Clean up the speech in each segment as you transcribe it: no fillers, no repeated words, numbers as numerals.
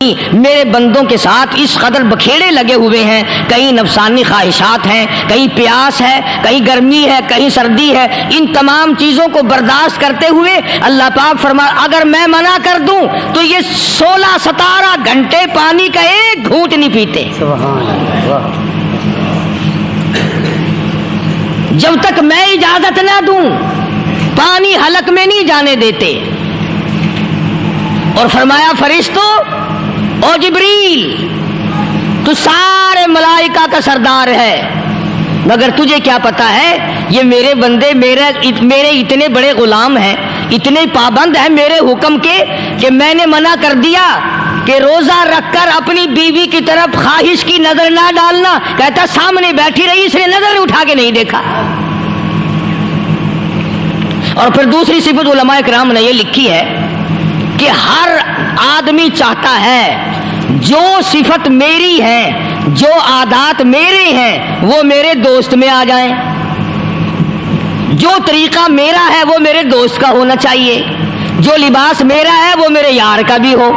میرے بندوں کے ساتھ اس قدر بکھیڑے لگے ہوئے ہیں، کہیں نفسانی خواہشات ہیں، کہیں پیاس ہے، کہیں گرمی ہے، کہیں سردی ہے، ان تمام چیزوں کو برداشت کرتے ہوئے اللہ پاک فرما اگر میں منع کر دوں تو یہ 16-17 گھنٹے پانی کا ایک گھونٹ نہیں پیتے، جب تک میں اجازت نہ دوں پانی حلق میں نہیں جانے دیتے۔ اور فرمایا فرشتوں، او جبریل تو سارے ملائکہ کا سردار ہے، مگر تجھے کیا پتا ہے یہ میرے بندے میرے اتنے بڑے غلام ہیں، اتنے پابند ہیں میرے حکم کے کہ میں نے منع کر دیا کہ روزہ رکھ کر اپنی بیوی کی طرف خواہش کی نظر نہ ڈالنا، کہتا سامنے بیٹھی رہی اس نے نظر اٹھا کے نہیں دیکھا۔ اور پھر دوسری صفت علماء کرام نے یہ لکھی ہے کہ ہر آدمی چاہتا ہے جو صفت میری ہے، جو عادات میرے ہیں وہ میرے دوست میں آ جائیں، جو طریقہ میرا ہے وہ میرے دوست کا ہونا چاہیے، جو لباس میرا ہے وہ میرے یار کا بھی ہو،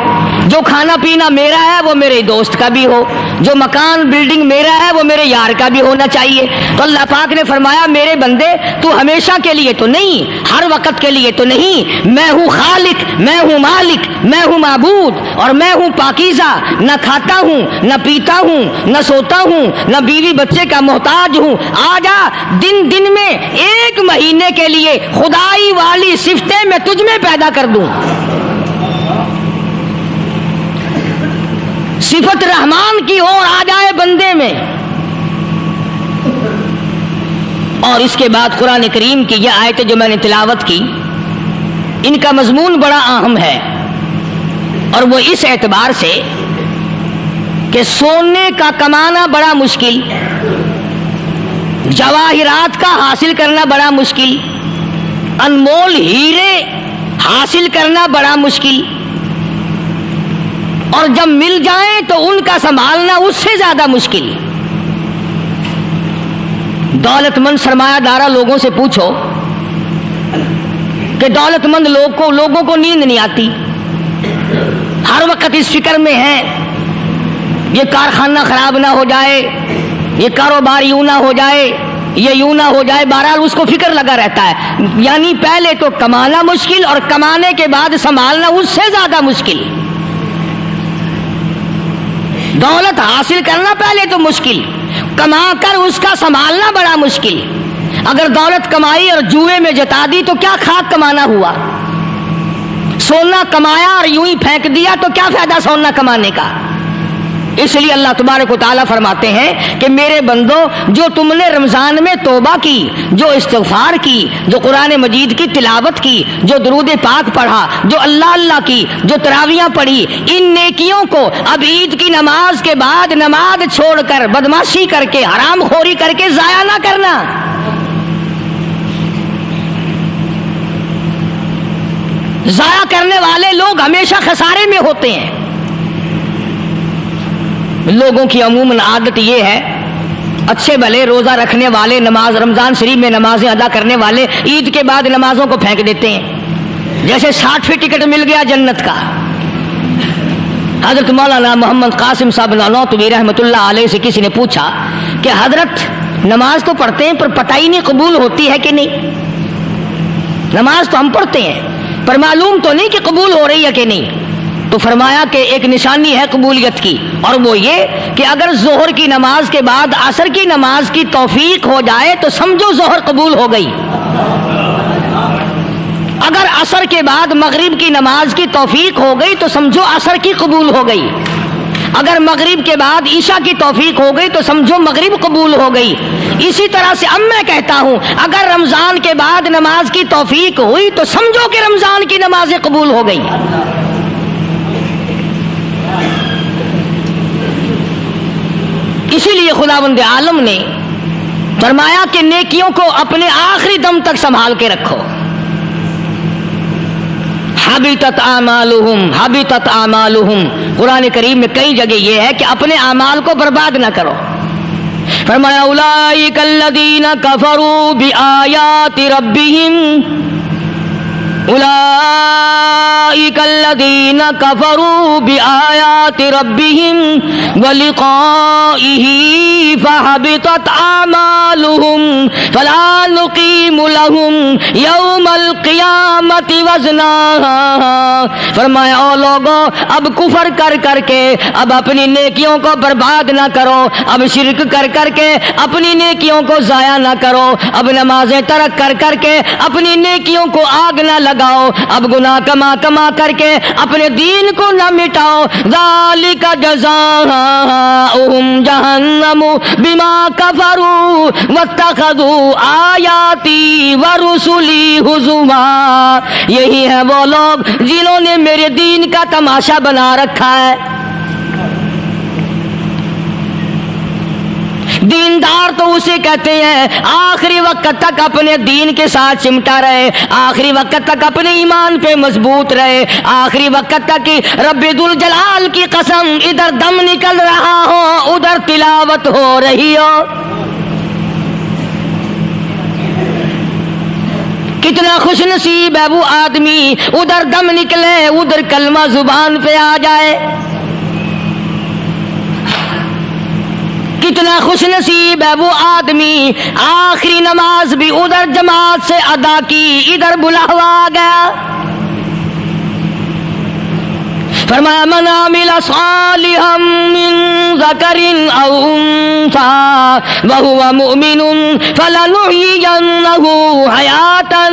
جو کھانا پینا میرا ہے وہ میرے دوست کا بھی ہو، جو مکان بلڈنگ میرا ہے وہ میرے یار کا بھی ہونا چاہیے۔ تو اللہ پاک نے فرمایا میرے بندے تو ہمیشہ کے لیے تو نہیں، ہر وقت کے لیے تو نہیں، میں ہوں خالق، میں ہوں مالک، میں ہوں معبود، اور میں ہوں پاکیزہ، نہ کھاتا ہوں، نہ پیتا ہوں، نہ سوتا ہوں، نہ بیوی بچے کا محتاج ہوں۔ آجا دن دن میں 1 مہینے کے لیے خدائی والی صفتیں میں تجھ میں پیدا کر دوں، صفت رحمان کی اور آ جائے بندے میں۔ اور اس کے بعد قرآن کریم کی یہ آیتیں جو میں نے تلاوت کی ان کا مضمون بڑا اہم ہے، اور وہ اس اعتبار سے کہ سونے کا کمانا بڑا مشکل، جواہرات کا حاصل کرنا بڑا مشکل، انمول ہیرے حاصل کرنا بڑا مشکل، اور جب مل جائیں تو ان کا سنبھالنا اس سے زیادہ مشکل۔ دولت مند سرمایہ دارہ لوگوں سے پوچھو کہ دولت مند لوگوں کو نیند نہیں آتی، ہر وقت اس فکر میں ہے یہ کارخانہ خراب نہ ہو جائے، یہ کاروبار یوں نہ ہو جائے، یہ یوں نہ ہو جائے، بہرحال اس کو فکر لگا رہتا ہے۔ یعنی پہلے تو کمانا مشکل اور کمانے کے بعد سنبھالنا اس سے زیادہ مشکل۔ دولت حاصل کرنا پہلے تو مشکل، کما کر اس کا سنبھالنا بڑا مشکل۔ اگر دولت کمائی اور جوئے میں جتا دی تو کیا خاک کمانا ہوا؟ سونا کمایا اور یوں ہی پھینک دیا تو کیا فائدہ سونا کمانے کا؟ اس لیے اللہ تبارک و تعالیٰ فرماتے ہیں کہ میرے بندو جو تم نے رمضان میں توبہ کی، جو استغفار کی، جو قرآن مجید کی تلاوت کی، جو درود پاک پڑھا، جو اللہ اللہ کی، جو تراویاں پڑھی، ان نیکیوں کو اب عید کی نماز کے بعد نماز چھوڑ کر بدماشی کر کے حرام خوری کر کے ضائع نہ کرنا۔ ضائع کرنے والے لوگ ہمیشہ خسارے میں ہوتے ہیں۔ لوگوں کی عموماً عادت یہ ہے، اچھے بھلے روزہ رکھنے والے، نماز رمضان شریف میں نمازیں ادا کرنے والے عید کے بعد نمازوں کو پھینک دیتے ہیں، جیسے 60 ٹکٹ مل گیا جنت کا۔ حضرت مولانا محمد قاسم صاحب نانوتوی رحمۃ اللہ علیہ سے کسی نے پوچھا کہ حضرت نماز تو پڑھتے ہیں پر پتہ ہی نہیں قبول ہوتی ہے کہ نہیں، نماز تو ہم پڑھتے ہیں پر معلوم تو نہیں کہ قبول ہو رہی ہے کہ نہیں۔ تو فرمایا کہ ایک نشانی ہے قبولیت کی، اور وہ یہ کہ اگر ظہر کی نماز کے بعد عصر کی نماز کی توفیق ہو جائے تو سمجھو ظہر قبول ہو گئی، اگر عصر کے بعد مغرب کی نماز کی توفیق ہو گئی تو سمجھو عصر کی قبول ہو گئی، اگر مغرب کے بعد عشاء کی توفیق ہو گئی تو سمجھو مغرب قبول ہو گئی۔ اسی طرح سے اب میں کہتا ہوں اگر رمضان کے بعد نماز کی توفیق ہوئی تو سمجھو کہ رمضان کی نمازیں قبول ہو گئی۔ اسی لیے خداوند عالم نے فرمایا کہ نیکیوں کو اپنے آخری دم تک سنبھال کے رکھو۔ حبطت اعمالہم حبطت اعمالہم، قرآن کریم میں کئی جگہ یہ ہے کہ اپنے اعمال کو برباد نہ کرو۔ فرمایا اولئک الذین کفروا بآیات ربہم، اولئک الذین کفروا بآیات ربہم ولقائہ فحبطت اعمالہم فلا نقیم لہم یوم القیامت وزنا. فرمایا او لوگوں اب کفر کر کر کے اب اپنی نیکیوں کو برباد نہ کرو، اب شرک کر کر کے اپنی نیکیوں کو ضائع نہ کرو، اب نمازیں ترک کر کر کے اپنی نیکیوں کو آگ نہ لگاؤ، اب گناہ کما کما کر کے اپنے دین کو نہ مٹاؤ. ذالک جزاؤہم جہنم بما کفروا واتخذوا آیاتی ورسلی ہزوا. یہی ہے وہ لوگ جنہوں نے میرے دین کا تماشا بنا رکھا ہے. دیندار تو اسے کہتے ہیں آخری وقت تک اپنے دین کے ساتھ چمٹا رہے، آخری وقت تک اپنے ایمان پہ مضبوط رہے، آخری وقت تک رب ذوالجلال کی قسم ادھر دم نکل رہا ہو ادھر تلاوت ہو رہی ہو. کتنا خوش نصیب ہے وہ آدمی ادھر دم نکلے ادھر کلمہ زبان پہ آ جائے. کتنا خوش نصیب ہے وہ آدمی آخری نماز بھی ادھر جماعت سے ادا کی ادھر بلاوا آ گیا. فرمایا من عمل صالحا من ذکر او انثى وهو مؤمن فلنحيينه حیاتا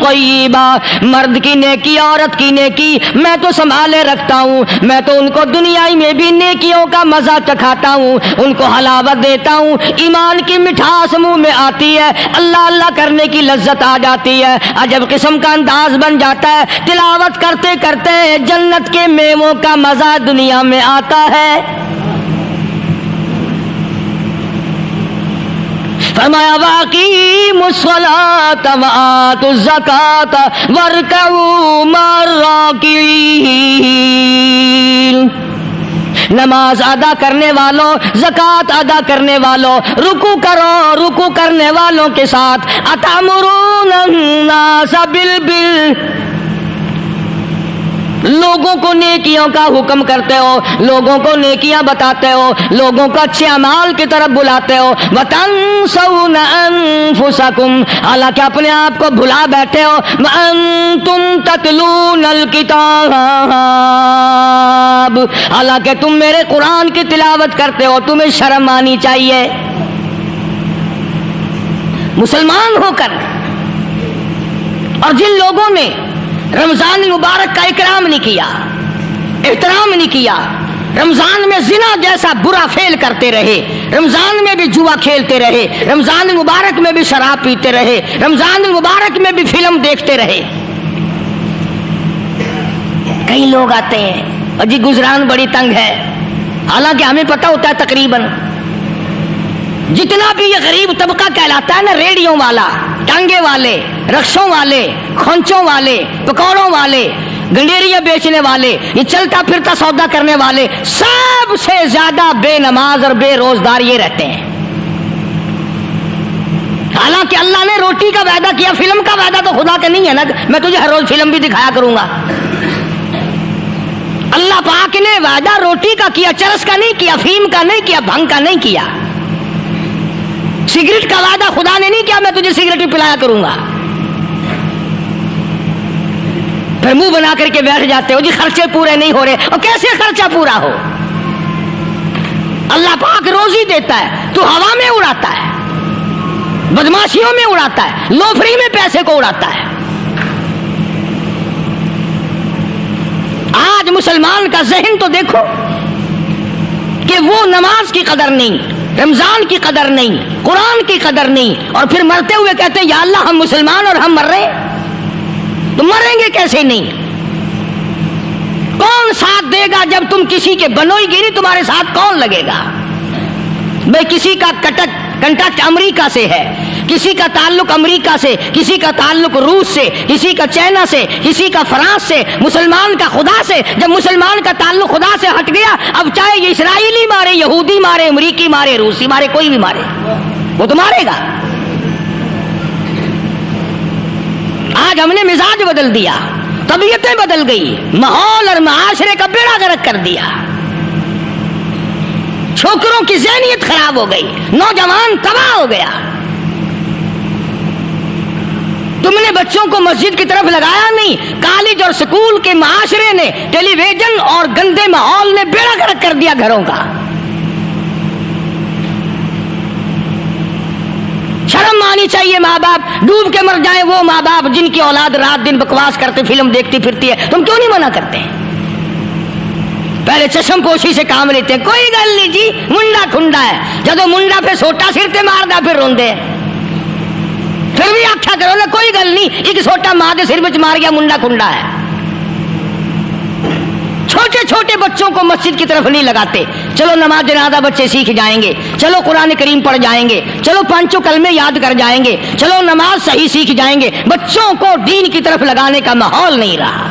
طیبہ. مرد کی نیکی عورت کی نیکی میں تو سنبھالے رکھتا ہوں، میں تو ان کو دنیا میں بھی نیکیوں کا مزہ چکھاتا ہوں، ان کو حلاوت دیتا ہوں، ایمان کی مٹھاس منہ میں آتی ہے، اللہ اللہ کرنے کی لذت آ جاتی ہے، عجب قسم کا انداز بن جاتا ہے، تلاوت کرتے کرتے جنت کے میووں کا مزہ دنیا میں آتا ہے. فرمایا واقیموا الصلاۃ وآتوا الزکاۃ وارکعوا مع الراکعین. نماز ادا کرنے والوں، زکوٰۃ ادا کرنے والوں، رکوع کرو، رکوع کرنے والوں کے ساتھ. اتامرون الناس بالبر، لوگوں کو نیکیوں کا حکم کرتے ہو، لوگوں کو نیکیاں بتاتے ہو، لوگوں کو اچھے اعمال کی طرف بلاتے ہو. وَتَنْسَوْنَ أَنفُسَكُمْ، حالانکہ اپنے آپ کو بھلا بیٹھے ہو. وَأَنْتُمْ تَتْلُونَ الْكِتَابَ، حالانکہ تم میرے قرآن کی تلاوت کرتے ہو. تمہیں شرم آنی چاہیے. مسلمان ہو کر اور جن لوگوں نے رمضان مبارک کا اکرام نہیں کیا، احترام نہیں کیا، رمضان میں زنا جیسا برا فعل کرتے رہے، رمضان میں بھی جوا کھیلتے رہے، رمضان مبارک میں بھی شراب پیتے رہے، رمضان مبارک میں بھی فلم دیکھتے رہے. کئی لوگ آتے ہیں اور جی گزران بڑی تنگ ہے، حالانکہ ہمیں پتہ ہوتا ہے تقریباً جتنا بھی یہ غریب طبقہ کہلاتا ہے نا، ریڑیوں والا، ٹانگے والے، رکشوں والے، کھونچوں والے، پکوڑوں والے، گنڈیریاں بیچنے والے، یہ چلتا پھرتا سودا کرنے والے، سب سے زیادہ بے نماز اور بے روزدار یہ رہتے ہیں. حالانکہ اللہ نے روٹی کا وعدہ کیا، فلم کا وعدہ تو خدا کا نہیں ہے نا، میں تجھے ہر روز فلم بھی دکھایا کروں گا. اللہ پاک نے وعدہ روٹی کا کیا، چرس کا نہیں کیا، فیم کا نہیں کیا، بھنگ کا نہیں کیا. سگریٹ کا وعدہ خدا نے نہیں کیا میں تجھے سگریٹ پلایا کروں گا. پھر منہ بنا کر کے بیٹھ جاتے ہو جی خرچے پورے نہیں ہو رہے. اور کیسے خرچہ پورا ہو؟ اللہ پاک روزی دیتا ہے، تو ہوا میں اڑاتا ہے، بدماشیوں میں اڑاتا ہے، لوفری میں پیسے کو اڑاتا ہے. آج مسلمان کا ذہن تو دیکھو کہ وہ نماز کی قدر نہیں، رمضان کی قدر نہیں، قرآن کی قدر نہیں، اور پھر مرتے ہوئے کہتے ہیں یا اللہ ہم مسلمان اور ہم مر رہے ہیں. تو مریں گے کیسے نہیں؟ کون ساتھ دے گا جب تم کسی کے بنوئی گیری تمہارے ساتھ کون لگے گا؟ بھائی کسی کا کنٹیکٹ امریکہ سے ہے، کسی کا تعلق امریکہ سے، کسی کا تعلق روس سے، کسی کا چائنا سے، کسی کا فرانس سے، مسلمان کا خدا سے. جب مسلمان کا تعلق خدا سے ہٹ گیا، اب چاہے یہ اسرائیلی مارے، یہودی مارے، امریکی مارے، روسی مارے، کوئی بھی مارے، وہ تو مارے گا. آج ہم نے مزاج بدل دیا، طبیعتیں بدل گئی، ماحول اور معاشرے کا بیڑا غرق کر دیا، چھوکروں کی ذہنیت خراب ہو گئی، نوجوان تباہ ہو گیا۔ تم نے بچوں کو مسجد کی طرف لگایا نہیں، کالج اور سکول کے معاشرے نے، ٹیلی ویژن اور گندے ماحول نے بیڑا غرق کر دیا گھروں کا۔ شرم آنی چاہیے ماں باپ، ڈوب کے مر جائیں وہ ماں باپ جن کی اولاد رات دن بکواس کرتے فلم دیکھتی پھرتی ہے، تم کیوں نہیں منع کرتے؟ پہلے چشم پوشی سے کام لیتے ہیں، کوئی گل نہیں جی منڈا کھنڈا ہے، جدو منڈا پہ سوٹا سر تے ماردا پھر روندے، پھر بھی آکھا کرو نا کوئی گل نہیں، ایک سوٹا ماں دے سر وچ مار گیا منڈا کھنڈا ہے۔ چھوٹے چھوٹے بچوں کو مسجد کی طرف نہیں لگاتے، چلو نماز جنازہ بچے سیکھ جائیں گے، چلو قرآن کریم پڑھ جائیں گے، چلو پانچوں کلمے یاد کر جائیں گے، چلو نماز صحیح سیکھ جائیں گے، بچوں کو دین کی طرف لگانے کا ماحول نہیں رہا۔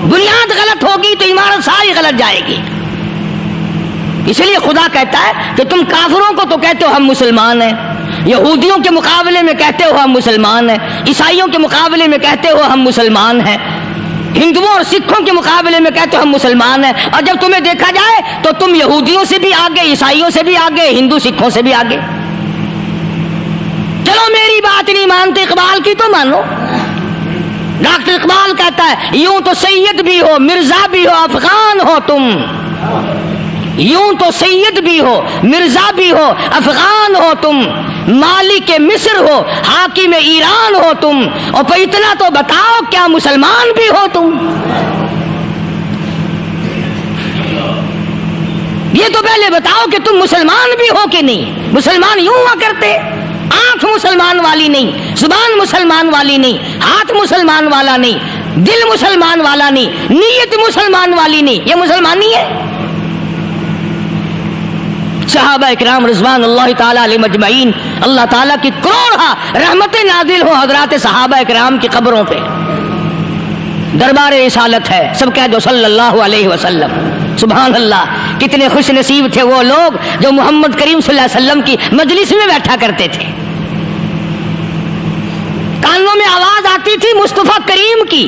بنیاد غلط ہوگی تو عمارت ساری غلط جائے گی۔ اس لیے خدا کہتا ہے کہ تم کافروں کو تو کہتے ہو ہم مسلمان ہیں، یہودیوں کے مقابلے میں کہتے ہو ہم مسلمان ہیں، عیسائیوں کے مقابلے میں کہتے ہو ہم مسلمان ہیں، ہندوؤں اور سکھوں کے مقابلے میں کہتے ہو ہم مسلمان ہیں، اور جب تمہیں دیکھا جائے تو تم یہودیوں سے بھی آگے، عیسائیوں سے بھی آگے، ہندو سکھوں سے بھی آگے۔ چلو میری بات نہیں مانتے اقبال کی تو مانو۔ ڈاکٹر اقبال کہتا ہے یوں تو سید بھی ہو مرزا بھی ہو افغان ہو تم، یوں تو سید بھی ہو مرزا بھی ہو افغان ہو تم، مالک مصر ہو حاکم ایران ہو تم، اور پھر اتنا تو بتاؤ کیا مسلمان بھی ہو تم؟ یہ تو پہلے بتاؤ کہ تم مسلمان بھی ہو کہ نہیں۔ مسلمان یوں ہوا کرتے، آنکھ مسلمان والی نہیں، زبان مسلمان والی نہیں، ہاتھ مسلمان والا نہیں، دل مسلمان والا نہیں، نیت مسلمان والی نہیں، یہ مسلمان نہیں ہے۔ صحابہ اکرام رضوان اللہ تعالی علیہ مجمعین، اللہ تعالیٰ کی کروڑا رحمتیں نازل ہو حضرات صحابہ اکرام کی قبروں پہ، دربار رسالت ہے، سب کہہ دو صلی اللہ علیہ وسلم۔ سبحان اللہ، کتنے خوش نصیب تھے وہ لوگ جو محمد کریم صلی اللہ علیہ وسلم کی مجلس میں بیٹھا کرتے تھے، کانوں میں آواز آتی تھی مصطفیٰ کریم کی،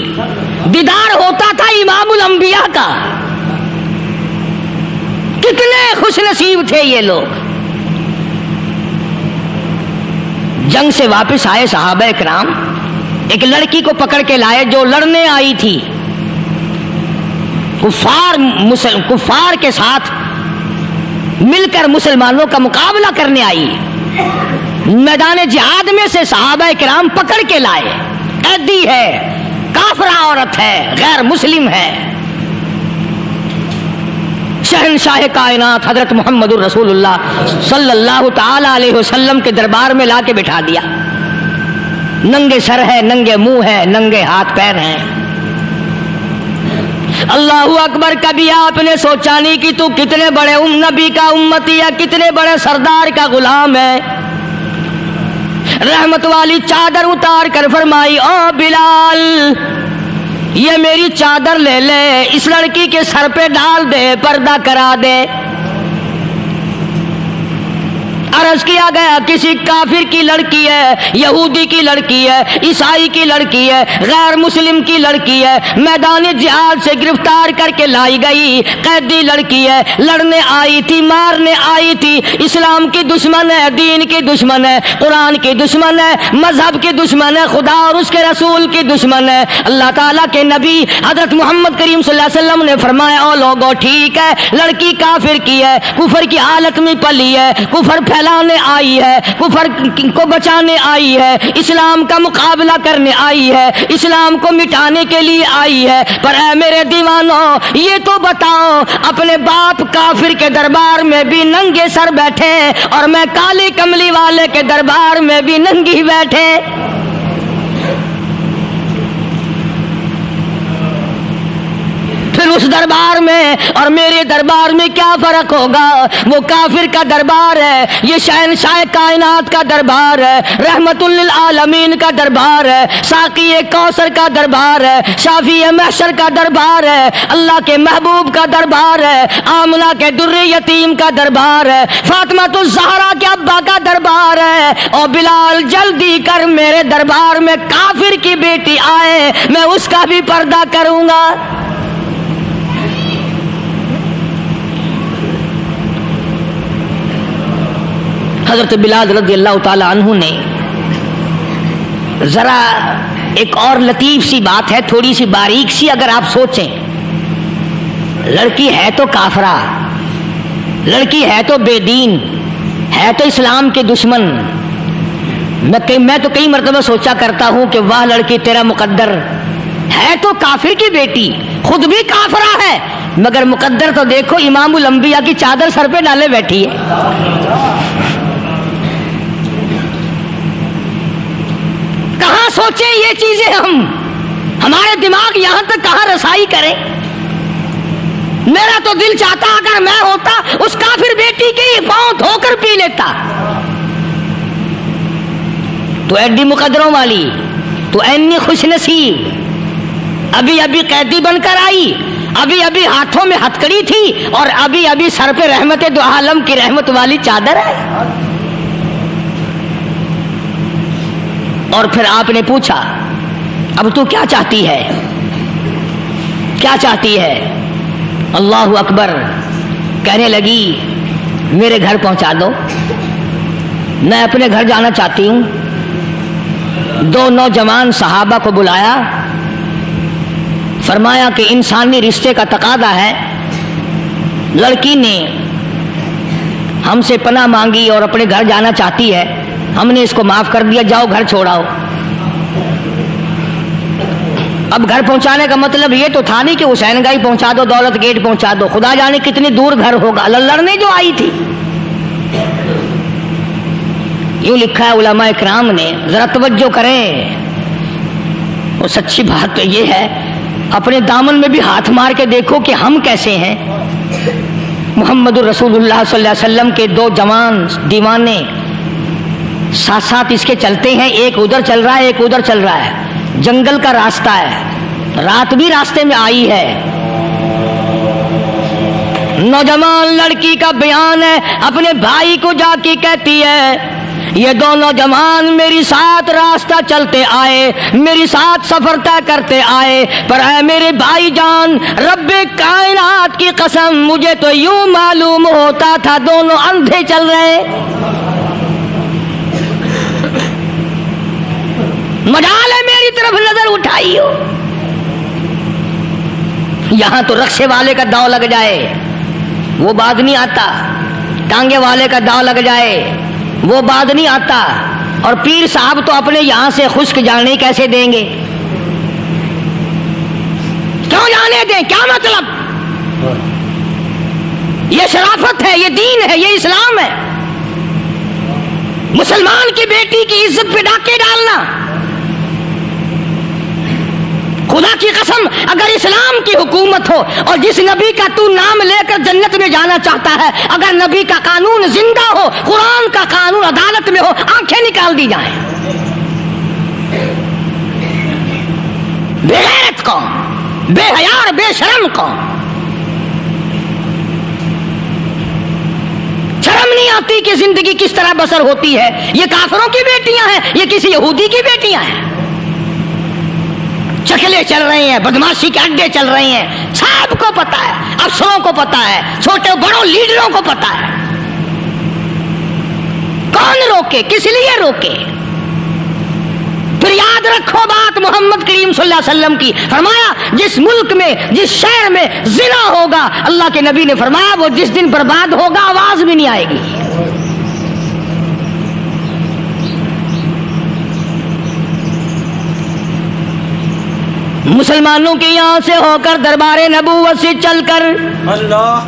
دیدار ہوتا تھا امام الانبیاء کا، کتنے خوش نصیب تھے یہ لوگ۔ جنگ سے واپس آئے صحابہ اکرام، ایک لڑکی کو پکڑ کے لائے جو لڑنے آئی تھی، کفار کے ساتھ مل کر مسلمانوں کا مقابلہ کرنے آئی، میدان جہاد میں سے صحابہ کرام پکڑ کے لائے، قیدی ہے، کافرہ عورت ہے، غیر مسلم ہے، شہنشاہ کائنات حضرت محمد الرسول اللہ صلی اللہ تعالی علیہ وسلم کے دربار میں لا کے بٹھا دیا، ننگے سر ہے، ننگے منہ ہے، ننگے ہاتھ پیر ہیں۔ اللہ اکبر، کبھی آپ نے سوچا نہیں کہ تو کتنے بڑے نبی کا امتی ہے، کتنے بڑے سردار کا غلام ہے؟ رحمت والی چادر اتار کر فرمائی او بلال یہ میری چادر لے لے، اس لڑکی کے سر پہ ڈال دے، پردہ کرا دے۔ عرض کیا گیا کسی کافر کی لڑکی ہے، یہودی کی لڑکی ہے، عیسائی کی لڑکی ہے، غیر مسلم کی لڑکی ہے، میدان جہاد سے گرفتار کر کے لائی گئی، قیدی لڑکی ہے، لڑنے آئی تھی، مارنے آئی تھی، اسلام کی دشمن ہے، دین کی دشمن ہے، قرآن کی دشمن ہے، مذہب کی دشمن ہے، خدا اور اس کے رسول کی دشمن ہے۔ اللہ تعالیٰ کے نبی حضرت محمد کریم صلی اللہ علیہ وسلم نے فرمایا او لوگو ٹھیک ہے، لڑکی کافر کی ہے، کفر کی حالت میں پلی ہے، کفر پھیلانے آئی ہے، کفر کو بچانے آئی ہے، اسلام کا مقابلہ کرنے آئی ہے، اسلام کو مٹانے کے لیے آئی ہے، پر اے میرے دیوانوں یہ تو بتاؤ اپنے باپ کافر کے دربار میں بھی ننگے سر بیٹھے اور میں کالی کملی والے کے دربار میں بھی ننگی بیٹھے، پھر اس دربار میں اور میرے دربار میں کیا فرق ہوگا؟ وہ کافر کا دربار ہے، یہ شہنشاہ کائنات کا دربار ہے، رحمت للعالمین کا دربار ہے، ساقی کوثر کا دربار ہے، شافی محشر کا دربار ہے، اللہ کے محبوب کا دربار ہے، آمنہ کے در یتیم کا دربار ہے، فاطمہ الزہرا کے ابا کا دربار ہے۔ اور بلال جلدی کر میرے دربار میں کافر کی بیٹی آئے، میں اس کا بھی پردہ کروں گا۔ حضرت بلال رضی اللہ تعالی عنہ نے ذرا ایک اور لطیف سی بات ہے، تھوڑی سی باریک سی، اگر آپ سوچیں، لڑکی ہے تو کافرہ، لڑکی ہے تو بے دین، ہے تو اسلام کے دشمن۔ میں تو کئی مرتبہ سوچا کرتا ہوں کہ واہ لڑکی تیرا مقدر، ہے تو کافر کی بیٹی، خود بھی کافرہ ہے، مگر مقدر تو دیکھو امام الانبیاء کی چادر سر پہ ڈالے بیٹھی ہے۔ کہاں سوچیں یہ چیزیں ہمارے دماغ یہاں تک کہاں رسائی کریں؟ میرا تو دل چاہتا اگر میں ہوتا اس کافر بیٹی کے پاؤں دھو کر پی لیتا۔ تو ایڈی مقدروں والی، تو اینی خوش نصیب، ابھی ابھی قیدی بن کر آئی، ابھی ابھی ہاتھوں میں ہتکڑی تھی، اور ابھی ابھی سر پہ رحمت دو عالم کی رحمت والی چادر ہے۔ اور پھر آپ نے پوچھا اب تو کیا چاہتی ہے؟ کیا چاہتی ہے؟ اللہ اکبر، کہنے لگی میرے گھر پہنچا دو، میں اپنے گھر جانا چاہتی ہوں۔ دو نوجوان صحابہ کو بلایا، فرمایا کہ انسانی رشتے کا تقاضا ہے، لڑکی نے ہم سے پناہ مانگی اور اپنے گھر جانا چاہتی ہے، ہم نے اس کو معاف کر دیا، جاؤ گھر چھوڑاؤ۔ اب گھر پہنچانے کا مطلب یہ تو تھا نہیں کہ حسین گائی پہنچا دو، دولت گیٹ پہنچا دو، خدا جانے کتنی دور گھر ہوگا، لڑنے جو آئی تھی۔ یوں لکھا ہے علماء اکرام نے، ذرا توجہ کریں، اور سچی بات تو یہ ہے اپنے دامن میں بھی ہاتھ مار کے دیکھو کہ ہم کیسے ہیں۔ محمد الرسول اللہ صلی اللہ علیہ وسلم کے دو جوان دیوانے ساتھ ساتھ اس کے چلتے ہیں، ایک ادھر چل رہا ہے ایک ادھر چل رہا ہے، جنگل کا راستہ ہے، رات بھی راستے میں آئی ہے۔ نوجوان لڑکی کا بیان ہے، اپنے بھائی کو جا کے کہتی ہے یہ دونوں جوان میری ساتھ راستہ چلتے آئے، میری ساتھ سفر طے کرتے آئے، پر اے میرے بھائی جان، رب کائنات کی قسم مجھے تو یوں معلوم ہوتا تھا دونوں اندھے چل رہے۔ مجال ہے میری طرف نظر اٹھائی ہو، یہاں تو رکشے والے کا داؤ لگ جائے وہ بعد نہیں آتا، ٹانگے والے کا داؤ لگ جائے وہ بعد نہیں آتا، اور پیر صاحب تو اپنے یہاں سے خشک جانے کیسے دیں گے؟ کیوں جانے دیں؟ کیا مطلب؟ یہ شرافت ہے، یہ دین ہے، یہ اسلام ہے۔ مسلمان کی بیٹی کی عزت پہ ڈاکے ڈالنا، خدا کی قسم اگر اسلام کی حکومت ہو اور جس نبی کا تو نام لے کر جنت میں جانا چاہتا ہے، اگر نبی کا قانون زندہ ہو، قرآن کا قانون عدالت میں ہو، آنکھیں نکال دی جائیں۔ بے غیرت قوم، بے حیا اور بے شرم قوم، شرم نہیں آتی کہ زندگی کس طرح بسر ہوتی ہے۔ یہ کافروں کی بیٹیاں ہیں، یہ کسی یہودی کی بیٹیاں ہیں، چکلے چل رہی ہیں، بدماشی کے اڈے چل رہی ہیں، سب کو پتا ہے، افسروں کو پتا ہے، چھوٹے بڑوں لیڈروں کو پتا ہے۔ کون روکے؟ کس لیے روکے؟ پھر یاد رکھو بات محمد کریم صلی اللہ علیہ وسلم کی، فرمایا جس ملک میں جس شہر میں زنا ہوگا، اللہ کے نبی نے فرمایا وہ جس دن برباد ہوگا آواز بھی نہیں آئے گی۔ مسلمانوں کے یہاں سے ہو کر دربار نبوت سے چل کر اللہ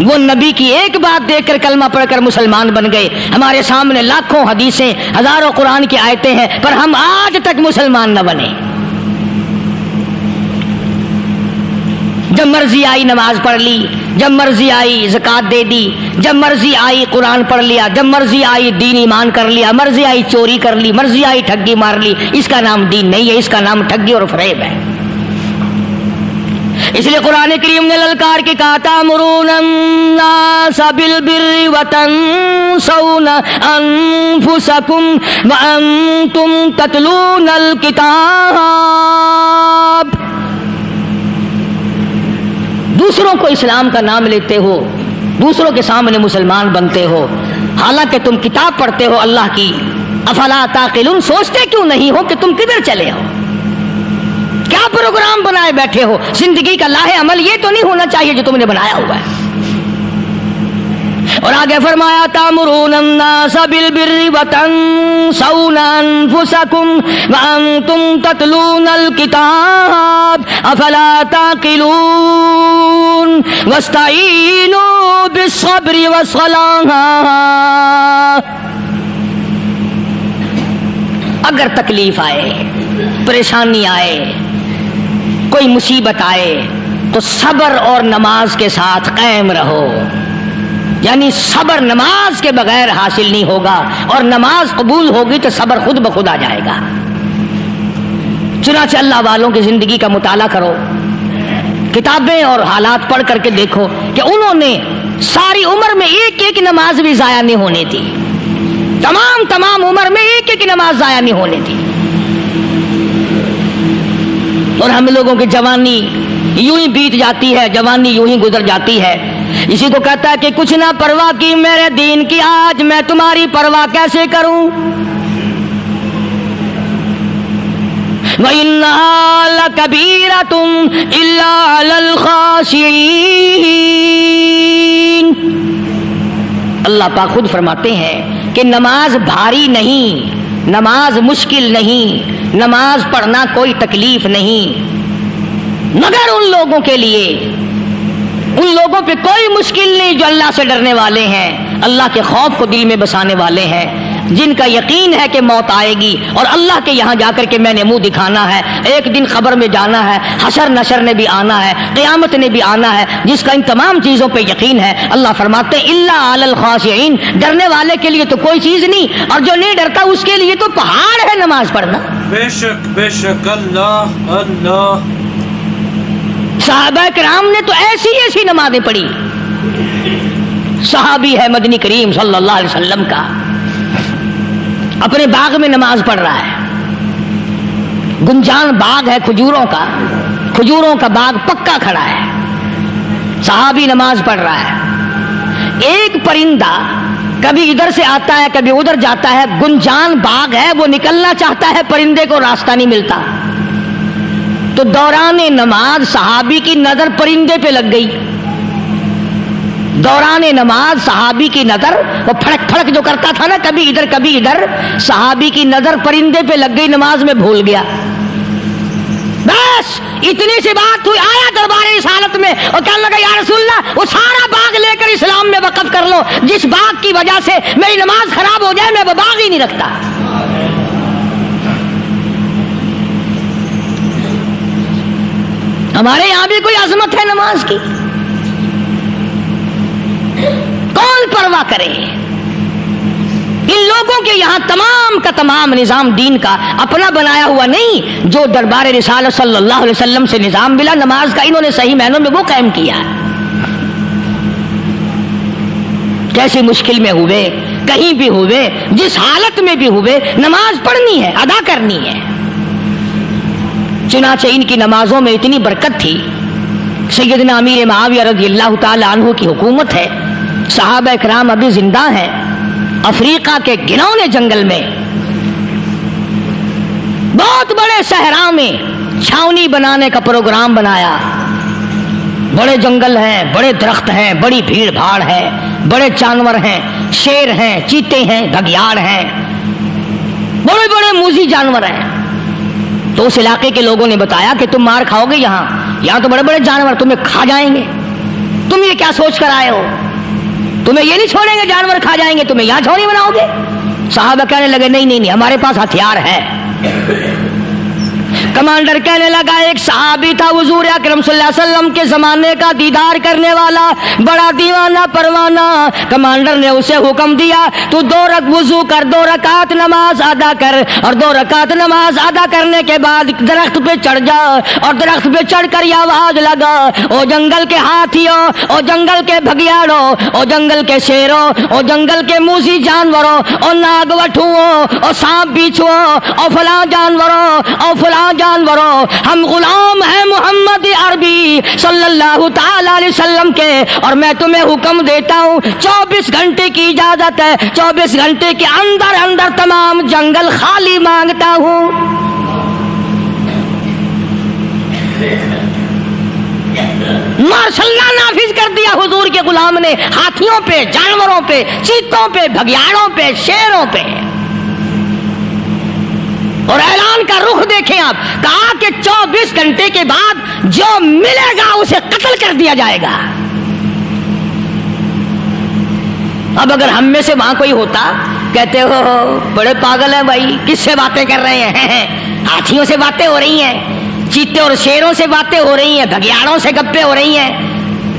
وہ نبی کی ایک بات دیکھ کر کلمہ پڑھ کر مسلمان بن گئے. ہمارے سامنے لاکھوں حدیثیں، ہزاروں قرآن کی آیتیں ہیں، پر ہم آج تک مسلمان نہ بنے. جب مرضی آئی نماز پڑھ لی، جب مرضی آئی زکوٰۃ دے دی، جب مرضی آئی قرآن پڑھ لیا، جب مرضی آئی دین ایمان کر لیا، مرضی آئی چوری کر لی، مرضی آئی ٹھگی مار لی. اس کا نام دین نہیں ہے، اس کا نام ٹھگی اور فریب ہے. اس لیے قرآن کریم نے للکار کے کہا تأمرون الناس بالبر وتنسون انفسکم وانتم تتلون الکتاب. دوسروں کو اسلام کا نام لیتے ہو، دوسروں کے سامنے مسلمان بنتے ہو، حالانکہ تم کتاب پڑھتے ہو اللہ کی. افلا تعقلون، سوچتے کیوں نہیں ہو کہ تم کدھر چلے ہو؟ کیا پروگرام بنائے بیٹھے ہو؟ زندگی کا لاہ عمل یہ تو نہیں ہونا چاہیے جو تم نے بنایا ہوا ہے. اور آگے فرمایا تأمرون الناس بالبر وتنسون انفسکم وانتم تتلون الکتاب افلا تعقلون واستعینوا بالصبر والصلاۃ. اگر تکلیف آئے، پریشانی آئے، کوئی مصیبت آئے تو صبر اور نماز کے ساتھ قائم رہو. یعنی صبر نماز کے بغیر حاصل نہیں ہوگا، اور نماز قبول ہوگی تو صبر خود بخود آ جائے گا. چنانچہ اللہ والوں کی زندگی کا مطالعہ کرو، کتابیں اور حالات پڑھ کر کے دیکھو کہ انہوں نے ساری عمر میں ایک ایک نماز بھی ضائع نہیں ہونے دی. تمام عمر میں ایک ایک نماز ضائع نہیں ہونے دی. اور ہم لوگوں کی جوانی یوں ہی بیت جاتی ہے، جوانی یوں ہی گزر جاتی ہے. اسی کو کہتا ہے کہ کچھ نہ پرواہ کی میرے دین کی، آج میں تمہاری پرواہ کیسے کروں. وَإِنَّهَا لَكَبِيرَةٌ إِلَّا عَلَى الْخَاشِعِينَ. اللہ پاک خود فرماتے ہیں کہ نماز بھاری نہیں، نماز مشکل نہیں، نماز پڑھنا کوئی تکلیف نہیں، مگر ان لوگوں کے لیے، ان لوگوں پہ کوئی مشکل نہیں جو اللہ سے ڈرنے والے ہیں، اللہ کے خوف کو دل میں بسانے والے ہیں، جن کا یقین ہے کہ موت آئے گی اور اللہ کے یہاں جا کر کے میں نے منہ دکھانا ہے، ایک دن خبر میں جانا ہے، حشر نشر نے بھی آنا ہے، قیامت نے بھی آنا ہے، جس کا ان تمام چیزوں پہ یقین ہے. اللہ فرماتے ہیں الا علی الخاشعین، ڈرنے والے کے لیے تو کوئی چیز نہیں، اور جو نہیں ڈرتا اس کے لیے تو پہاڑ ہے نماز پڑھنا. بے شک اللہ اللہ. صحابہ کرام نے تو ایسی نمازیں پڑھی. صحابی ہے مدنی کریم صلی اللہ علیہ وسلم کا، اپنے باغ میں نماز پڑھ رہا ہے. گنجان باغ ہے کھجوروں کا باغ پکا کھڑا ہے. صحابی نماز پڑھ رہا ہے. ایک پرندہ کبھی ادھر سے آتا ہے کبھی ادھر جاتا ہے. گنجان باغ ہے، وہ نکلنا چاہتا ہے، پرندے کو راستہ نہیں ملتا. تو دوران نماز صحابی کی نظر پرندے پہ لگ گئی. دوران نماز صحابی کی نظر، وہ پھڑک پھڑک جو کرتا تھا نا، کبھی ادھر کبھی ادھر، صحابی کی نظر پرندے پہ لگ گئی، نماز میں بھول گیا. بس اتنی سی بات ہوئی، آیا دربار رسالت میں اور کہنے لگا یا رسول اللہ وہ سارا باغ لے کر اسلام میں وقف کر لو، جس باغ کی وجہ سے میری نماز خراب ہو جائے میں وہ باغ ہی نہیں رکھتا. ہمارے یہاں بھی کوئی عظمت ہے نماز کی؟ کون پرواہ کرے؟ ان لوگوں کے یہاں تمام کا تمام نظام دین کا اپنا بنایا ہوا نہیں، جو دربار رسالت صلی اللہ علیہ وسلم سے نظام ملا نماز کا، انہوں نے صحیح معنوں میں وہ قائم کیا. کیسی مشکل میں ہوئے، کہیں بھی ہوئے، جس حالت میں بھی ہوئے، نماز پڑھنی ہے، ادا کرنی ہے. چنانچہ ان کی نمازوں میں اتنی برکت تھی. سیدنا امیر معاویہ رضی اللہ تعالی عنہ کی حکومت ہے، صحابہ کرام ابھی زندہ ہیں. افریقہ کے گھنونے جنگل میں، بہت بڑے صحرا میں چھاونی بنانے کا پروگرام بنایا. بڑے جنگل ہیں، بڑے درخت ہیں، بڑی بھیڑ بھاڑ ہے، بڑے جانور ہیں، شیر ہیں، چیتے ہیں، گھگیاڑ ہیں، بڑے بڑے موذی جانور ہیں. تو اس علاقے کے لوگوں نے بتایا کہ تم مار کھاؤ گے، یہاں تو بڑے بڑے جانور تمہیں کھا جائیں گے. تم یہ کیا سوچ کر آئے ہو؟ تمہیں یہ نہیں چھوڑیں گے جانور کھا جائیں گے، تمہیں یہاں چھوڑی بناؤ گے؟ صحابہ کہنے لگے نہیں نہیں نہیں، ہمارے پاس ہتھیار ہے۔ کمانڈر کہنے لگا، ایک صحابی تھا حضور اکرم صلی اللہ علیہ وسلم کے زمانے کا دیدار کرنے والا، بڑا دیوانہ پروانہ۔ کمانڈر نے اسے حکم دیا تو 2 وضو کر، 2 رکعت نماز ادا کر، اور 2 رکعت نماز ادا کرنے کے بعد درخت پہ چڑھ جا، اور درخت پہ چڑھ کر یہ آواز لگا، او جنگل کے ہاتھیوں، او جنگل کے بھگیاڑوں، او جنگل کے شیروں، او جنگل کے موذی جانوروں، او ناگ وٹھوؤں، او سانپ بیچھوؤں، او فلاں جانوروں، او فلاں جانوروں، ہم غلام ہیں محمد عربی صلی اللہ تعالی علیہ وسلم کے، اور میں تمہیں حکم دیتا ہوں 24 گھنٹے کی اجازت ہے، 24 گھنٹے کے اندر اندر تمام جنگل خالی مانگتا ہوں۔ ماشاء اللہ نافذ کر دیا حضور کے غلام نے، ہاتھیوں پہ، جانوروں پہ، چیتوں پہ، بھگیاڑوں پہ، شیروں پہ۔ اور اعلان کا رخ دیکھیں آپ، کہا کہ 24 گھنٹے کے بعد جو ملے گا اسے قتل کر دیا جائے گا۔ اب اگر ہم میں سے وہاں کوئی ہوتا، کہتے ہو بڑے پاگل ہیں بھائی، کس سے باتیں کر رہے ہیں؟ ہاتھیوں سے باتیں ہو رہی ہیں، چیتے اور شیروں سے باتیں ہو رہی ہیں، بھگیاڑوں سے گپیں ہو رہی ہیں،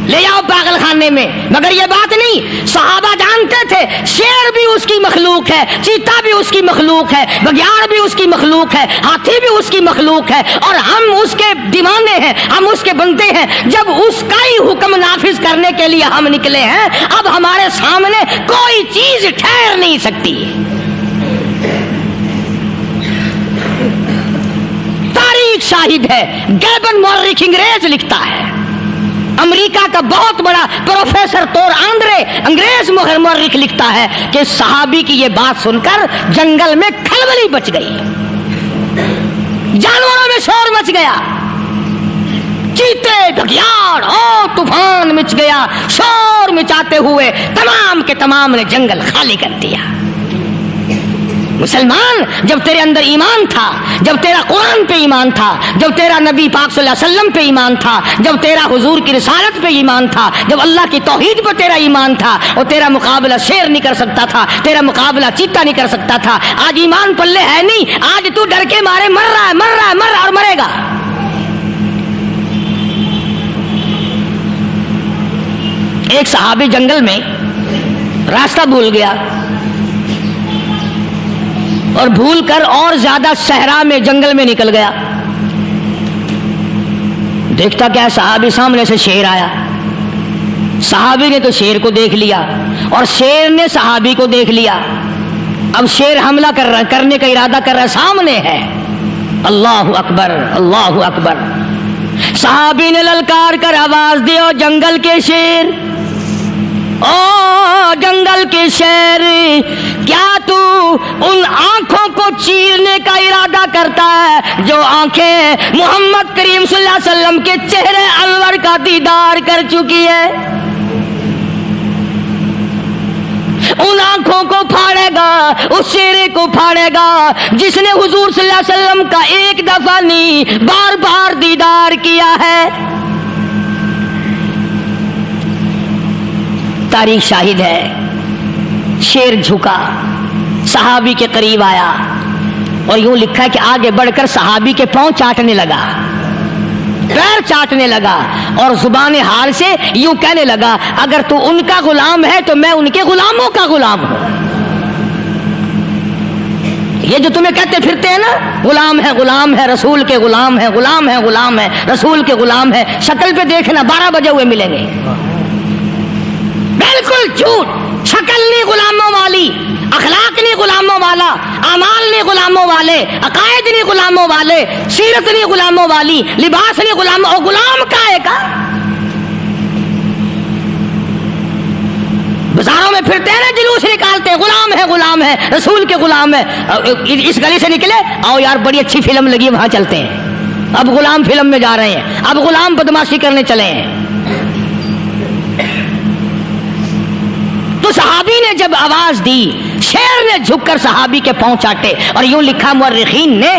لے جاؤ پاگل خانے میں۔ مگر یہ بات نہیں، صحابہ جانتے تھے شیر بھی اس کی مخلوق ہے، چیتا بھی اس کی مخلوق ہے، بگیاڑ بھی اس کی مخلوق ہے، ہاتھی بھی اس کی مخلوق ہے، اور ہم اس کے دیوانے ہیں، ہم اس کے بندے ہیں۔ جب اس کا ہی حکم نافذ کرنے کے لیے ہم نکلے ہیں، اب ہمارے سامنے کوئی چیز ٹھہر نہیں سکتی۔ تاریخ شاہد ہے، گیبن مورخ انگریز لکھتا ہے، امریکہ کا بہت بڑا پروفیسر تور آندرے انگریز مورخ لکھتا ہے کہ صحابی کی یہ بات سن کر جنگل میں کھلبلی بچ گئی، جانوروں میں شور مچ گیا، چیتے، بھگیاڑ، او طوفان مچ گیا، شور مچاتے ہوئے تمام کے تمام نے جنگل خالی کر دیا۔ مسلمان، جب تیرے اندر ایمان تھا، جب تیرا قرآن پہ ایمان تھا، جب تیرا نبی پاک صلی اللہ علیہ وسلم پہ ایمان تھا، جب تیرا حضور کی رسالت پہ ایمان تھا، جب اللہ کی توحید پہ تیرا ایمان تھا، اور تیرا مقابلہ شیر نہیں کر سکتا تھا، تیرا مقابلہ چیتا نہیں کر سکتا تھا۔ آج ایمان پلے ہے نہیں، آج تو ڈر کے مارے مر رہا ہے، مر رہا ہے، مر رہا اور مرے گا۔ ایک صحابی جنگل میں راستہ بھول گیا، اور بھول کر اور زیادہ صحرا میں جنگل میں نکل گیا۔ دیکھتا کیا، صحابی سامنے سے شیر آیا، صحابی نے تو شیر کو دیکھ لیا اور شیر نے صحابی کو دیکھ لیا۔ اب شیر حملہ کرنے کا ارادہ کر رہا ہے، سامنے ہے۔ اللہ اکبر، اللہ اکبر۔ صحابی نے للکار کر آواز دی، او جنگل کے شیر، او جنگل کے شیر، کیا تو ان آنکھوں کو چیرنے کا ارادہ کرتا ہے جو آنکھیں محمد کریم صلی اللہ علیہ وسلم کے چہرے انور کا دیدار کر چکی ہے؟ ان آنکھوں کو پھاڑے گا، اس چہرے کو پھاڑے گا جس نے حضور صلی اللہ علیہ وسلم کا ایک دفعہ نہیں بار بار دیدار کیا ہے۔ تاریخ شاہد ہے، شیر جھکا، صحابی کے قریب آیا، اور یوں لکھا ہے کہ آگے بڑھ کر صحابی کے پاؤں چاٹنے لگا، پیر چاٹنے لگا، اور زبان حال سے یوں کہنے لگا، اگر تو ان کا غلام ہے تو میں ان کے غلاموں کا غلام ہوں۔ یہ جو تمہیں کہتے پھرتے ہیں نا، غلام ہے رسول کے، غلام ہے رسول کے، غلام ہے، شکل پہ دیکھنا 12 بجے ہوئے ملیں گے۔ بالکل جھوٹ، شکل نہیں غلاموں والی، اخلاق نہیں غلاموں والا، اعمال نہیں غلاموں والے، عقائد نہیں غلاموں والے، سیرت نہیں غلاموں والی، لباس نہیں غلاموں، اور غلام کائے کا؟ بازاروں میں پھرتے ہیں نا، جلوس نکالتے ہیں، غلام ہے رسول کے غلام ہے۔ اس گلی سے نکلے، آؤ یار بڑی اچھی فلم لگی، وہاں چلتے ہیں۔ اب غلام فلم میں جا رہے ہیں، اب غلام بدماشی کرنے چلے ہیں۔ تو صحابی نے جب جب آواز دی شیر نے جھک کر صحابی کے پاؤں چاٹے، اور یوں لکھا مورخین نے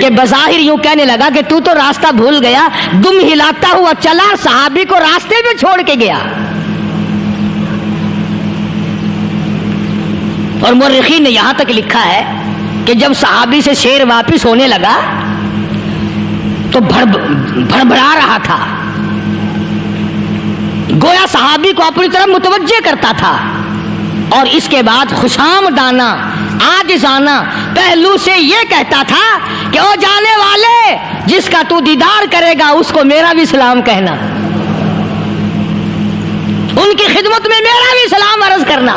کہ بظاہر یوں کہنے لگا کہ تو راستہ بھول گیا، دم ہلاتا ہوا چلا، صحابی کو راستے میں چھوڑ کے گیا۔ اور مورخین نے یہاں تک لکھا ہے کہ جب صحابی سے شیر واپس ہونے لگا تو بڑبڑا رہا تھا، گویا صحابی کو اپنی طرف متوجہ کرتا تھا، اور اس کے بعد خوشامدانہ عاجزانہ پہلو سے یہ کہتا تھا کہ او جانے والے، جس کا تو دیدار کرے گا اس کو میرا بھی سلام کہنا، ان کی خدمت میں میرا بھی سلام عرض کرنا۔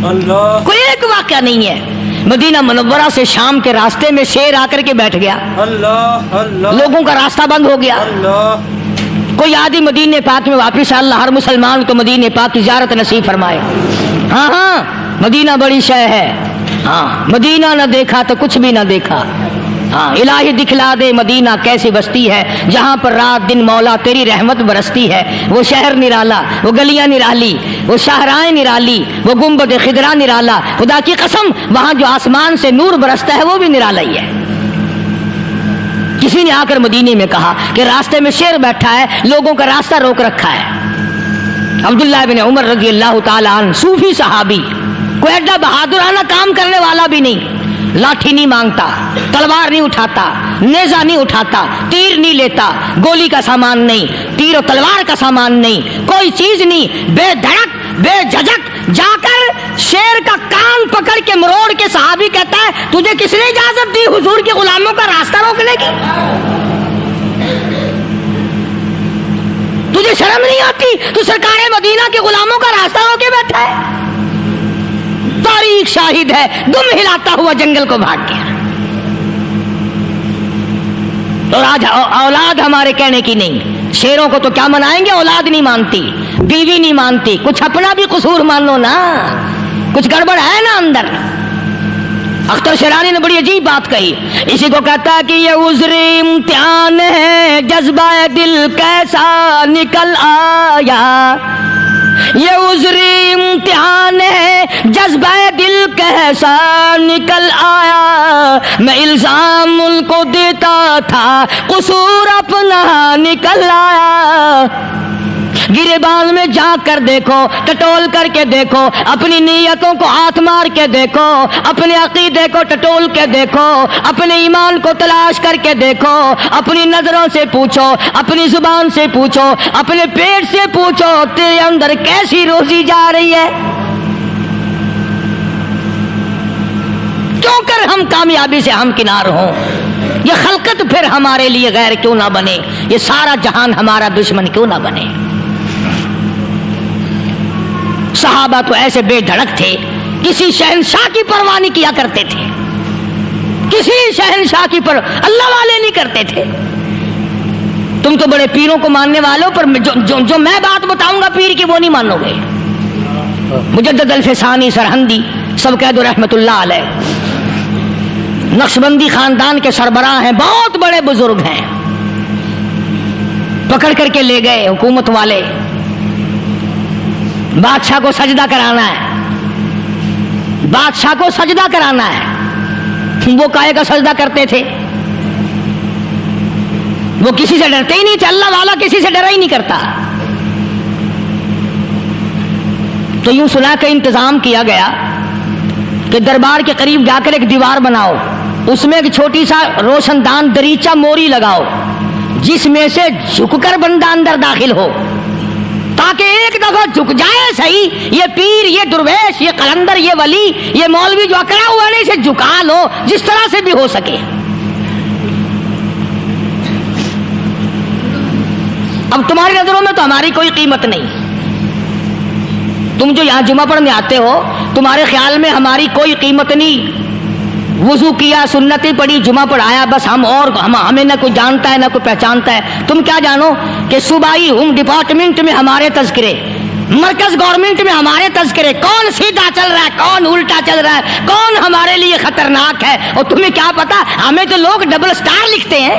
اللہ، کوئی ایک واقعہ نہیں ہے۔ مدینہ منورہ سے شام کے راستے میں شیر آ کر کے بیٹھ گیا، اللہ، اللہ، لوگوں کا راستہ بند ہو گیا، اللہ، کوئی آدمی مدینے پاک میں واپس، اللہ ہر مسلمان کو مدینے پاک کی زیارت نصیب فرمائے۔ ہاں ہاں، مدینہ بڑی شے ہے، ہاں مدینہ نہ دیکھا تو کچھ بھی نہ دیکھا، ہاں الہی دکھلا دے مدینہ کیسی بستی ہے جہاں پر رات دن مولا تیری رحمت برستی ہے، وہ شہر نرالا، وہ گلیاں نرالی، وہ شاہراہیں نرالی، وہ گنبد خضرا نرالا، خدا کی قسم وہاں جو آسمان سے نور برستا ہے وہ بھی نرالا ہی ہے۔ کسی نے آ کر مدینے میں کہا کہ راستے میں شیر بیٹھا ہے، لوگوں کا راستہ روک رکھا ہے۔ عبداللہ بن عمر رضی اللہ تعالیٰ عنہ، صوفی صحابی، کوئی ایڈا بہادرانہ کام کرنے والا بھی نہیں، لاٹھی نہیں مانگتا، تلوار نہیں اٹھاتا، نیزہ نہیں اٹھاتا، تیر نہیں لیتا، گولی کا سامان نہیں، تیر و تلوار کا سامان نہیں، کوئی چیز نہیں، بے دھڑک بے جھجک جا کر شیر کا کان پکڑ کے مروڑ کے صحابی کہتا ہے تجھے کس نے اجازت دی حضور کے غلاموں کا راستہ روکنے کی؟ تجھے شرم نہیں آتی؟ تو سرکار مدینہ کے غلاموں کا راستہ روکے بیٹھا ہے۔ تاریخ شاہد ہے، دم ہلاتا ہوا جنگل کو بھاگ گیا۔ اور آج اولاد ہمارے کہنے کی نہیں، شیروں کو تو کیا منائیں گے، اولاد نہیں مانتی، بیوی نہیں مانتی، کچھ اپنا بھی قصور مانو نا، کچھ گڑبڑ ہے نا اندر۔ اختر شیرانی نے بڑی عجیب بات کہی، اسی کو کہتا ہے کہ یہ عذر امتحان ہے، جذبہ دل کیسا نکل آیا، یہ عذر امتحان ہے، جذبہ دل کیسا نکل آیا، میں الزام ان کو دیتا تھا، قصور اپنا نکل آیا۔ گریبان میں جا کر دیکھو، ٹٹول کر کے دیکھو، اپنی نیتوں کو ہاتھ مار کے دیکھو، اپنے عقیدے کو ٹٹول کے دیکھو، اپنے ایمان کو تلاش کر کے دیکھو، اپنی نظروں سے پوچھو، اپنی زبان سے پوچھو، اپنے پیٹ سے پوچھو، تیرے اندر کیسی روزی جا رہی ہے؟ کیوں کر ہم کامیابی سے ہمکنار ہوں؟ یہ خلقت پھر ہمارے لیے غیر کیوں نہ بنے؟ یہ سارا جہان ہمارا دشمن کیوں نہ بنے؟ صحابہ تو ایسے بے دھڑک تھے، کسی شہنشاہ کی پرواہ نہیں کیا کرتے تھے، کسی شہنشاہ کی پرواہ اللہ والے نہیں کرتے تھے۔ تم تو بڑے پیروں کو ماننے والوں، پر جو میں بات بتاؤں گا پیر کی وہ نہیں مانو گے۔ مجدد الفسانی سرہندی سب کہہ دو رحمت اللہ علیہ، نقشبندی خاندان کے سربراہ ہیں، بہت بڑے بزرگ ہیں، پکڑ کر کے لے گئے حکومت والے، بادشاہ کو سجدہ کرانا ہے، بادشاہ کو سجدہ کرانا ہے۔ وہ کائے کا سجدہ کرتے تھے؟ وہ کسی سے ڈرتے ہی نہیں تھے، اللہ والا کسی سے ڈرا ہی نہیں کرتا۔ تو یوں سنا کہ انتظام کیا گیا کہ دربار کے قریب جا کر ایک دیوار بناؤ، اس میں ایک چھوٹی سا روشن دان دریچہ موری لگاؤ، جس میں سے جھک کر بندہ اندر داخل ہو، تاکہ ایک دفعہ جھک جائے صحیح، یہ پیر، یہ درویش، یہ قلندر، یہ ولی، یہ مولوی جو اکڑا ہوا ہے اسے جھکا لو جس طرح سے بھی ہو سکے۔ اب تمہاری نظروں میں تو ہماری کوئی قیمت نہیں، تم جو یہاں جمعہ پڑھنے آتے ہو تمہارے خیال میں ہماری کوئی قیمت نہیں، وضو کیا، سنتیں پڑھی، جمعہ پڑھایا، بس ہمیں نہ کوئی جانتا ہے نہ کوئی پہچانتا ہے۔ تم کیا جانو کہ صوبائی ہوم ڈپارٹمنٹ میں ہمارے تذکرے، مرکز گورنمنٹ میں ہمارے تذکرے، کون سیدھا چل رہا ہے، کون الٹا چل رہا ہے، کون ہمارے لیے خطرناک ہے، اور تمہیں کیا پتا، ہمیں تو لوگ ڈبل سٹار لکھتے ہیں۔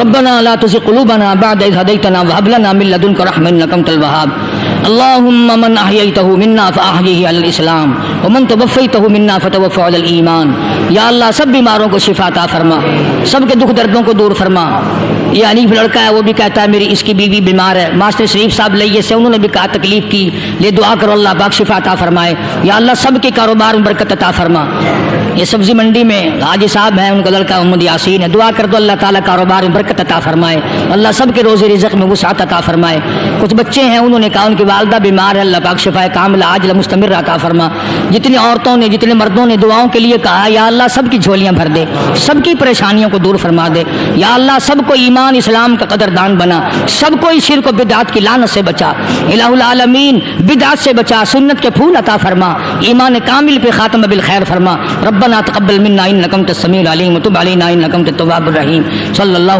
ربنا لا تزغ قلوبنا بعد إذ هديتنا وهب لنا من لدنك رحمة إنك أنت الوهاب اللهم من أحييته منا فأحيه على الإسلام ومن توفيته منا فتوفه على الإيمان. یا اللہ سب بیماروں کو شفا عطا فرما، سب کے دکھ دردوں کو دور فرما. یہ حنیف لڑکا ہے، وہ بھی کہتا ہے میری اس کی بیوی بیمار ہے. ماسٹر شریف صاحب لئیے سے انہوں نے بھی کہا تکلیف کی، لے دعا کرو اللہ پاک شفا عطا فرمائے. یا اللہ سب کے کاروبار میں برکت عطا فرما. یہ سبزی منڈی میں حاجی صاحب ہیں، ان کا لڑکا محمد یاسین ہے، دعا کر دو اللہ تعالیٰ کاروبار میں برکت عطا فرمائے، اللہ سب کے روزی رزق میں وسعت عطا فرمائے. کچھ بچے ہیں انہوں نے کہا ان کی والدہ بیمار ہے، اللہ پاک شفا کاملہ عاجلہ مستمر عطا فرما. جتنی عورتوں نے جتنے مردوں نے دعاؤں کے لیے کہا یا اللہ سب کی جھولیاں بھر دے، سب کی پریشانیوں کو دور فرما دے. یا اللہ سب کو ایمان اسلام کا قدردان بنا، سب کو اس شرک و بدعات کی لعنت سے بچا. الہ العالمین بدعات سے بچا، سنت کے پھول عطا فرما، ایمان کامل پہ خاتمہ بالخیر فرما. ربنا تقبل منا انک انت السمیع العلیم وتب علینا انک انت التواب الرحیم. صلی اللہ